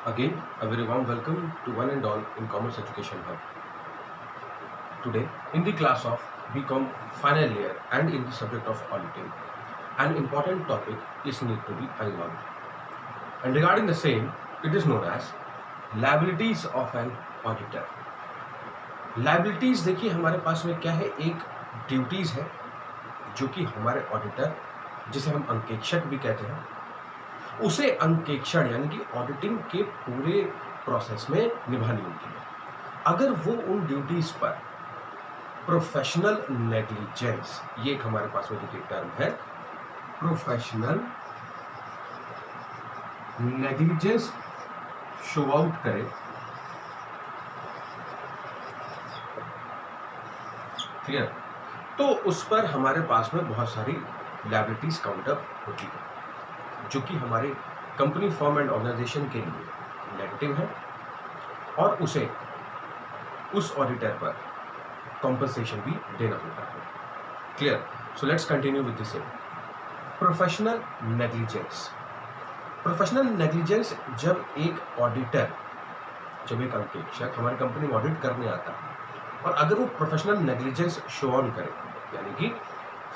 Again, a very warm welcome to one and all in Commerce Education Hub. Today, in the class of BCom final year and in the subject of auditing, an important topic is need to be unlocked. And regarding the same, it is known as liabilities of an auditor. Liabilities देखिए हमारे पास में क्या है, एक duties है जो कि हमारे ऑडिटर, जिसे हम अंकेक्षक भी कहते हैं, उसे अंकेक्षण यानी कि ऑडिटिंग के पूरे प्रोसेस में निभानी होती है। अगर वो उन ड्यूटीज पर प्रोफेशनल नेग्लिजेंस, ये एक हमारे पास में देखिए टर्म है, प्रोफेशनल नेग्लिजेंस शो आउट करे, क्लियर, तो उस पर हमारे पास में बहुत सारी लायबिलिटीज काउंट अप होती है जो कि हमारे कंपनी फर्म एंड ऑर्गेनाइजेशन के लिए नेगेटिव है और उसे उस ऑडिटर पर कॉम्पनसेशन भी देना होता है। Clear, so let's continue with this. Professional negligence. Professional negligence जब एक ऑडिटर, जब एक अंकेक्षक हमारी कंपनी में ऑडिट करने आता है और अगर वो प्रोफेशनल नेग्लिजेंस शो ऑन करे, यानी कि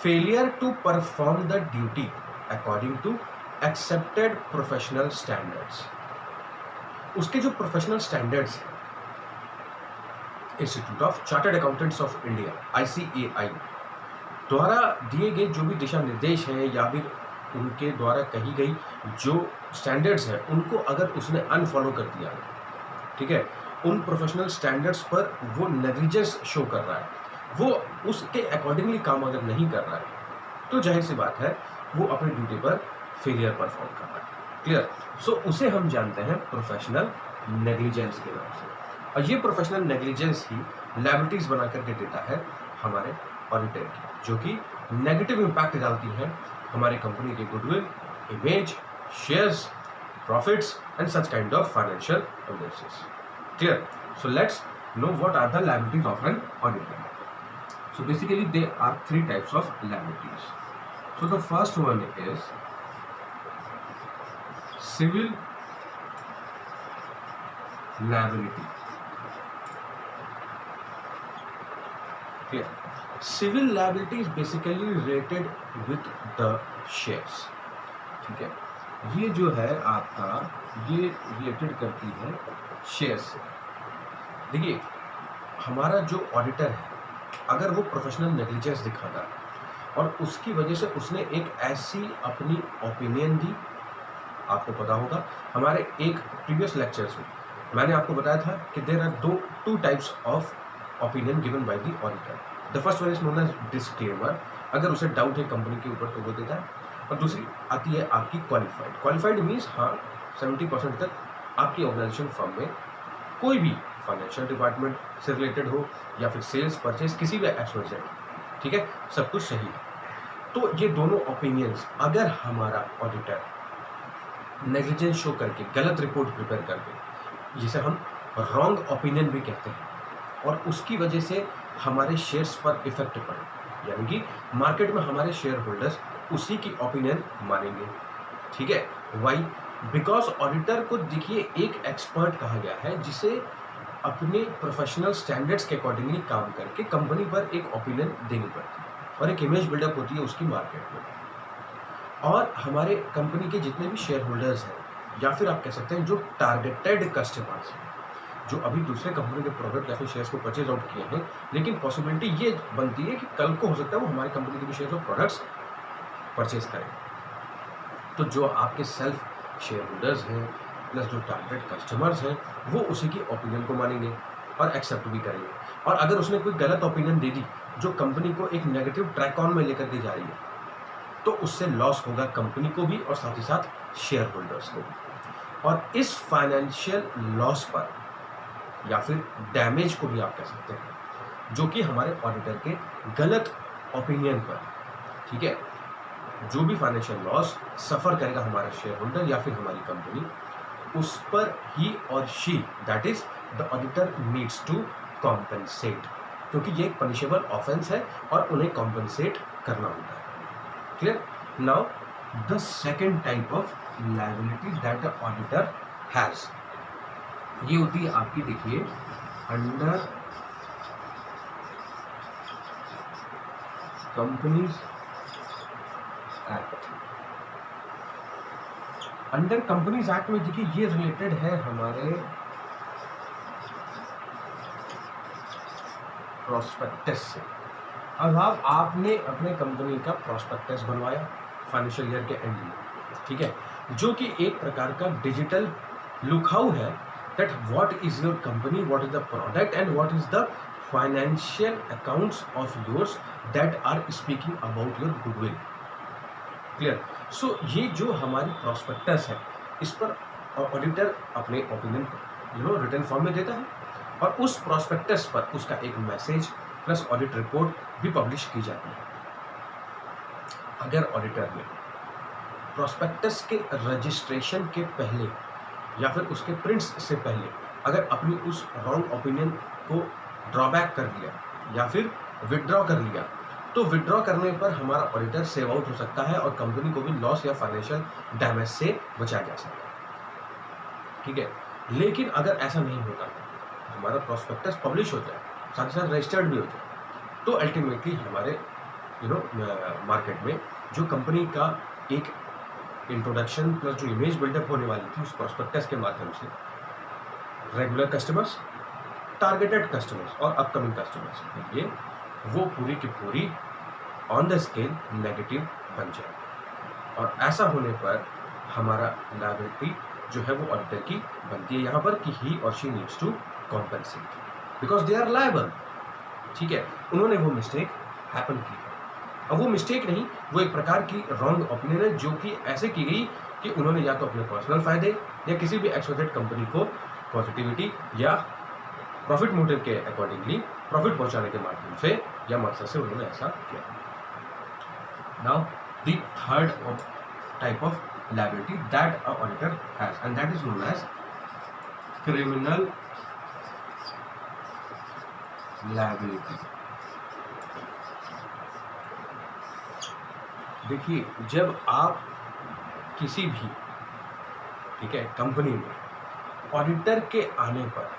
failure to perform the duty according to accepted professional standards, उसके जो प्रोफेशनल स्टैंडर्ड्स हैं Institute of Chartered Accountants of India ICAI द्वारा दिए गए जो भी दिशा निर्देश हैं या फिर उनके द्वारा कही गई जो स्टैंडर्ड्स हैं, उनको अगर उसने अनफॉलो कर दिया, ठीक है, उन प्रोफेशनल स्टैंडर्ड्स पर वो नेग्लिजेंस शो कर रहा है, वो उसके अकॉर्डिंगली काम अगर नहीं कर रहा है, तो जाहिर सी बात है वो अपनी ड्यूटी पर फेलियर परफॉर्म कर रहा है। क्लियर, सो उसे हम जानते हैं प्रोफेशनल नेग्लिजेंस के नाम से, और ये प्रोफेशनल नेग्लिजेंस ही लायबिलिटीज बना करके देता है हमारे ऑडिटर की, जो कि नेगेटिव इम्पैक्ट डालती है हमारी कंपनी के goodwill, image, shares, profits and such kind of financial evidences. Clear, so let's know what are the liabilities of an auditor. So basically there are three types of liabilities. So the first one is civil liability. Clear? Civil liability is basically related with the shares. ठीक है, ये जो है आपका, ये related करती है share से। देखिए हमारा जो ऑडिटर है, अगर वो प्रोफेशनल नेग्लिजेंस दिखाता और उसकी वजह से उसने एक ऐसी अपनी ओपिनियन दी, आपको पता होगा हमारे एक प्रीवियस लेक्चर्स में मैंने आपको बताया था कि there are two types of opinion given by the auditor. The first one is known as disclaimer, अगर उसे डाउट है कंपनी के ऊपर तो वो देता है, और दूसरी आती है आपकी क्वालिफाइड। क्वालिफाइड मीन्स हाँ 70% तक आपकी ऑर्गेनाइजेशन फर्म में कोई भी फाइनेंशियल डिपार्टमेंट से रिलेटेड हो या फिर सेल्स परचेज किसी भी एक्सपोजेंट, ठीक है, सब कुछ सही है। तो ये दोनों ओपिनियंस अगर हमारा ऑडिटर नेग्लिजेंस शो करके गलत रिपोर्ट प्रिपेयर करके, जिसे हम रॉन्ग ओपिनियन भी कहते हैं, और उसकी वजह से हमारे शेयर्स पर इफेक्ट पड़े, यानी कि मार्केट में हमारे शेयर होल्डर्स उसी की ओपिनियन मानेंगे, ठीक है। वाई? बिकॉज ऑडिटर को देखिए एक एक्सपर्ट कहा गया है जिसे अपने प्रोफेशनल स्टैंडर्ड्स के अकॉर्डिंगली काम करके कंपनी पर एक ओपिनियन देनी पड़ती है और एक इमेज बिल्डअप होती है उसकी मार्केट में। और हमारे कंपनी के जितने भी शेयर होल्डर्स हैं, या फिर आप कह सकते हैं जो टारगेटेड कस्टमर्स हैं, जो अभी दूसरे कंपनी के प्रोडक्ट या फिर शेयर्स को परचेज आउट किए हैं, लेकिन पॉसिबिलिटी ये बनती है कि कल को हो सकता है वो हमारी कंपनी के भी शेयर्स और प्रोडक्ट्स परचेज करें, तो जो आपके सेल्फ शेयर होल्डर्स हैं प्लस जो टारगेट कस्टमर्स हैं वो उसी की ओपिनियन को मानेंगे और एक्सेप्ट भी करेंगे। और अगर उसने कोई गलत ओपिनियन दे दी जो कंपनी को एक नेगेटिव ट्रैक ऑन में लेकर के जा रही है, तो उससे लॉस होगा कंपनी को भी और साथ ही साथ शेयर होल्डर्स को भी। और इस फाइनेंशियल लॉस पर या फिर डैमेज को भी आप कह सकते हैं, जो कि हमारे ऑडिटर के गलत ओपिनियन पर, ठीक है, जो भी फाइनेंशियल लॉस सफर करेगा हमारा शेयर होल्डर या फिर हमारी कंपनी, उस पर ही और she, that is the auditor needs to compensate, क्योंकि ये एक पनिशेबल ऑफेंस है और उन्हें कॉम्पेंसेट करना होता है। Clear? Now the second type of liability that the auditor has, ये होती है आपकी, देखिए, under companies act. Under companies act में देखिए ये रिलेटेड है हमारे प्रोस्पेक्टस से। अब आपने अपने कंपनी का प्रोस्पेक्टस बनवाया फाइनेंशियल ईयर के एंड में, ठीक है, जो कि एक प्रकार का डिजिटल लुकआउट है that what is your company, what is the product and what is the financial accounts of yours that are speaking about your goodwill. Clear? So ये जो हमारी प्रोस्पेक्टस है, इस पर ऑडिटर अपने ओपिनियन रिटन फॉर्म में देता है, और उस प्रोस्पेक्टस पर उसका एक मैसेज प्लस ऑडिट रिपोर्ट भी पब्लिश की जाती है। अगर ऑडिटर ने प्रोस्पेक्टस के रजिस्ट्रेशन के पहले या फिर उसके प्रिंट्स से पहले अगर अपनी उस रॉन्ग ओपिनियन को ड्रॉबैक कर दिया या फिर विड्रॉ कर लिया, तो विड्रॉ करने पर हमारा ऑडिटर सेव आउट हो सकता है और कंपनी को भी लॉस या फाइनेंशियल डैमेज से बचाया जा सकता है, ठीक है। लेकिन अगर ऐसा नहीं होता, हमारा प्रोस्पेक्टस पब्लिश हो जाए, साथ ही साथ रजिस्टर्ड भी हो जाए, तो अल्टीमेटली हमारे मार्केट में जो कंपनी का एक इंट्रोडक्शन प्लस जो इमेज बिल्डअप होने वाली थी उस प्रोस्पेक्टस के माध्यम से, रेगुलर कस्टमर्स, टारगेटेड कस्टमर्स और अपकमिंग कस्टमर्स के लिए वो पूरी की पूरी ऑन द स्केल नेगेटिव बन जाए, और ऐसा होने पर हमारा लायबिलिटी जो है वो ऑडिटर की बनती है यहाँ पर कि ही और she needs to compensate because they are liable, ठीक है। उन्होंने वो मिस्टेक हैपन की है। अब वो मिस्टेक नहीं, वो एक प्रकार की रॉन्ग ओपिनियन है जो कि ऐसे की गई कि उन्होंने या तो अपने पर्सनल फायदे या किसी भी एक्सपोर्टेड कंपनी को पॉजिटिविटी या प्रॉफिट मोटिव के अकॉर्डिंगली प्रॉफिट पहुंचाने के माध्यम से या मकसद से उन्होंने ऐसा किया। Now the third type of liability that a auditor has, and that is known as criminal liability. देखिए, जब आप किसी भी, ठीक है, कंपनी में ऑडिटर के आने पर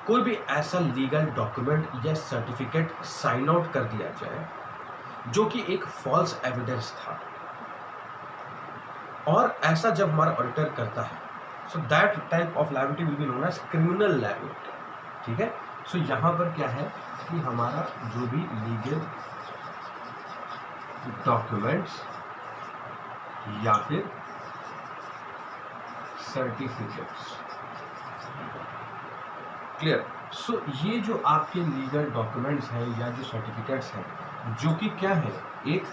कोई भी ऐसा लीगल डॉक्यूमेंट या सर्टिफिकेट साइन आउट कर दिया जाए जो कि एक फॉल्स एविडेंस था, और ऐसा जब हमारा ऑडिटर करता है, so that type of liability will be known as criminal liability, ठीक है। सो यहाँ पर क्या है कि हमारा जो भी लीगल डॉक्यूमेंट्स या फिर सर्टिफिकेट्स, क्लियर। सो ये जो आपके लीगल डॉक्यूमेंट्स हैं या जो सर्टिफिकेट्स हैं जो कि क्या है, एक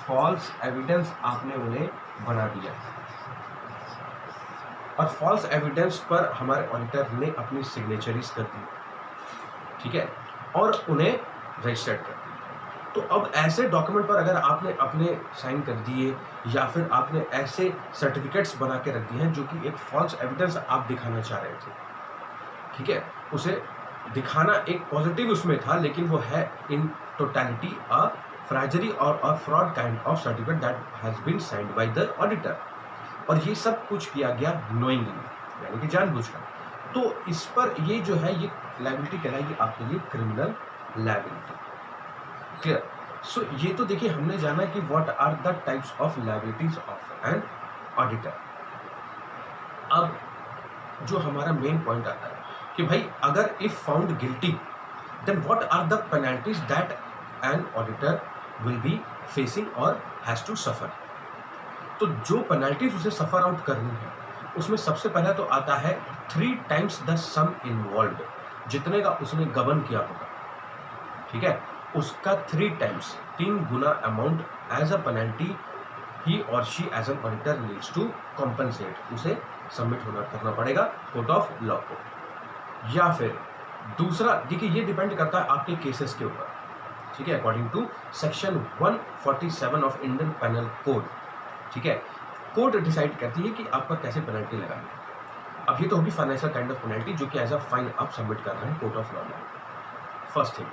फॉल्स एविडेंस आपने उन्हें बना दिया, और फॉल्स एविडेंस पर हमारे ऑडिटर ने अपनी सिग्नेचरीज कर दी, ठीक है, और उन्हें रजिस्टर्ड कर दिया। तो अब ऐसे डॉक्यूमेंट पर अगर आपने अपने साइन कर दिए या फिर आपने ऐसे सर्टिफिकेट्स बना के रख दिए हैं जो कि एक फॉल्स एविडेंस आप दिखाना चाह रहे थे, ठीक है, उसे दिखाना एक पॉजिटिव उसमें था, लेकिन वो है इन टोटलिटी अ फ्रैजरी और a fraud kind of certificate that has been signed by the auditor, और ये सब कुछ किया गया नोइंगली, यानी कि जानबूझकर। तो इस पर ये जो है ये लायबिलिटी कहलाएगी आपके लिए क्रिमिनल लायबिलिटी, क्लियर। सो ये तो देखिए हमने जाना कि what are the types of liabilities of an auditor. अब जो हमारा मेन पॉइंट आता है कि भाई अगर if found guilty then what are the penalties that an auditor will be facing or has to suffer. तो जो पेनल्टीज उसे सफर आउट करनी है उसमें सबसे पहला तो आता है 3 times द सम इन्वॉल्व, जितने का उसने गबन किया होगा, ठीक है, उसका 3 times 3 गुना amount as a penalty he और she as an auditor needs to compensate, उसे सबमिट करना पड़ेगा कोर्ट ऑफ लॉ को। या फिर दूसरा, देखिए ये डिपेंड करता है आपके केसेस के ऊपर, ठीक है, according to section 147 of Indian penal code, ठीक है, कोर्ट डिसाइड करती है कि आपका कैसे पेनल्टी लगानी है। अब ये तो होगी फाइनेंशियल काइंड ऑफ पेनल्टी जो कि एज अ फाइन आप सबमिट कर रहे हैं कोर्ट ऑफ लॉ में, फर्स्ट थिंग।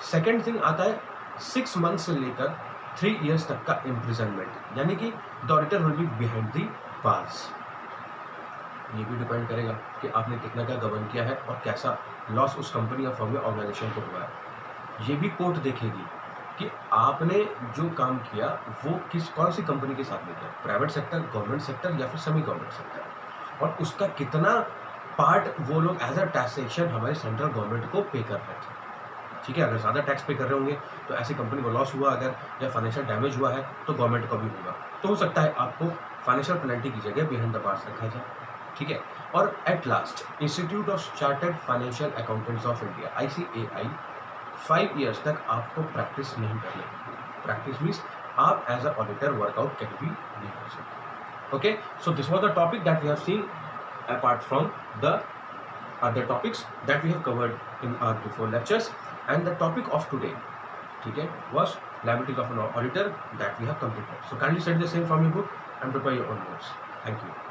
सेकेंड थिंग आता है 6 months से लेकर 3 years तक का इम्प्रिजनमेंट, यानी कि the auditor will be behind the bars, ये भी डिपेंड करेगा कि आपने कितना क्या गवर्न किया है और कैसा लॉस उस कंपनी या फर्म या ऑर्गेनाइजेशन को हुआ है। ये भी कोर्ट देखेगी कि आपने जो काम किया वो कौन सी कंपनी के साथ में किया, प्राइवेट सेक्टर, गवर्नमेंट सेक्टर या फिर सेमी गवर्नमेंट सेक्टर, और उसका कितना पार्ट वो लोग एज अ टैक्सेशन हमारे सेंट्रल गवर्नमेंट को पे कर रहे थे। ठीक है, अगर ज़्यादा टैक्स पे कर रहे होंगे तो ऐसी कंपनी को लॉस हुआ अगर, या फाइनेंशियल डैमेज हुआ है तो गवर्नमेंट को भी होगा, तो हो सकता है आपको फाइनेंशियल पेनल्टी की जगह बिहाइंड द बार्स रखा जाए। ठीक है, और at last institute of chartered financial accountants of India ICAI 5 years तक आपको प्रैक्टिस नहीं करनी। प्रैक्टिस मीन्स आप एज अ ऑडिटर वर्कआउट कहीं भी नहीं कर सकते। Okay, so this was the topic that we have seen apart from the other topics that we have covered in our before lectures, and the topic of today, okay, was liabilities of an auditor that we have completed. So kindly study the same from your book and prepare your own notes. Thank you.